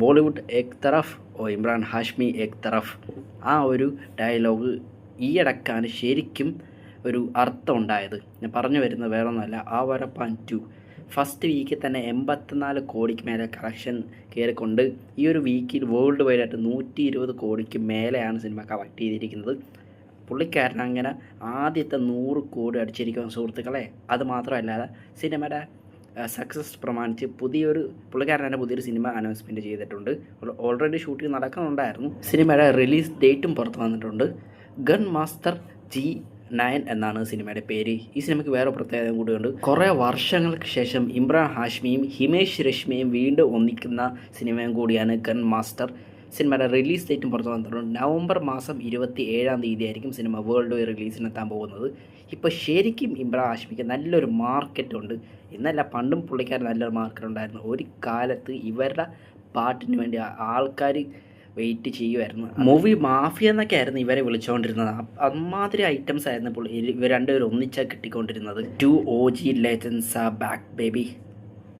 ബോളിവുഡ് ഏക് തറഫ് ഓ ഇമ്രാൻ ഹാഷ്മി ഏക് തറഫ്, ആ ഒരു ഡയലോഗ് ഈയിടക്കാണ് ശരിക്കും ഒരു അർത്ഥം ഉണ്ടായത്. ഞാൻ പറഞ്ഞു വരുന്നത് വേറൊന്നുമല്ല, ആ വരപ്പാൻ 2 ഫസ്റ്റ് വീക്കിൽ തന്നെ 84 കോടിക്ക് മേലെ കളക്ഷൻ കയറിക്കൊണ്ട് ഈ ഒരു വീക്കിൽ വേൾഡ് വൈഡായിട്ട് 120 കോടിക്ക് മേലെയാണ് സിനിമ കളക്ട് ചെയ്തിരിക്കുന്നത്. പുള്ളിക്കാരൻ അങ്ങനെ ആദ്യത്തെ 100 കോടി അടിച്ചിരിക്കുന്ന സുഹൃത്തുക്കളെ. അത് മാത്രമല്ലാതെ സിനിമയുടെ സക്സസ് പ്രമാണിച്ച് പുള്ളിക്കാരൻ പുതിയൊരു സിനിമ അനൗൺസ്മെൻറ്റ് ചെയ്തിട്ടുണ്ട്. ഓൾറെഡി ഷൂട്ടിംഗ് നടക്കുന്നുണ്ടായിരുന്നു. സിനിമയുടെ റിലീസ് ഡേറ്റും പുറത്ത് വന്നിട്ടുണ്ട്. ഗൺ മാസ്റ്റർ G9 എന്നാണ് സിനിമയുടെ പേര്. ഈ സിനിമയ്ക്ക് വേറെ പ്രത്യേകത കൂടിയുണ്ട്. കുറേ വർഷങ്ങൾക്ക് ശേഷം ഇമ്രാൻ ഹാഷ്മിയും ഹിമേഷ് രശ്മിയും വീണ്ടും ഒന്നിക്കുന്ന സിനിമയും കൂടിയാണ് ഗൺ മാസ്റ്റർ. സിനിമയുടെ റിലീസ് ഡേറ്റും പുറത്ത് വന്നിട്ടുണ്ട്. നവംബർ മാസം 27-ാം തീയതി ആയിരിക്കും സിനിമ വേൾഡ് വൈഡ് റിലീസിനെത്താൻ പോകുന്നത്. ഇപ്പോൾ ശരിക്കും ഇമ്രാൻ ഹാഷ്മിക്ക് നല്ലൊരു മാർക്കറ്റുണ്ട്. എന്നല്ല, പണ്ടും പുള്ളിക്കാരൻ നല്ലൊരു മാർക്കറ്റ് ഉണ്ടായിരുന്നു. ഒരു കാലത്ത് ഇവരുടെ പാട്ടിന് വേണ്ടി ആൾക്കാർ വെയിറ്റ് ചെയ്യുമായിരുന്നു. മൂവി മാഫിയ എന്നൊക്കെ ആയിരുന്നു ഇവരെ വിളിച്ചുകൊണ്ടിരുന്നത്. അമ്മാതിരി ഐറ്റംസ് ആയിരുന്നു ഇപ്പോൾ ഇവർ രണ്ടുപേരും ഒന്നിച്ചാൽ കിട്ടിക്കൊണ്ടിരുന്നത്. 2 OG legends are back baby.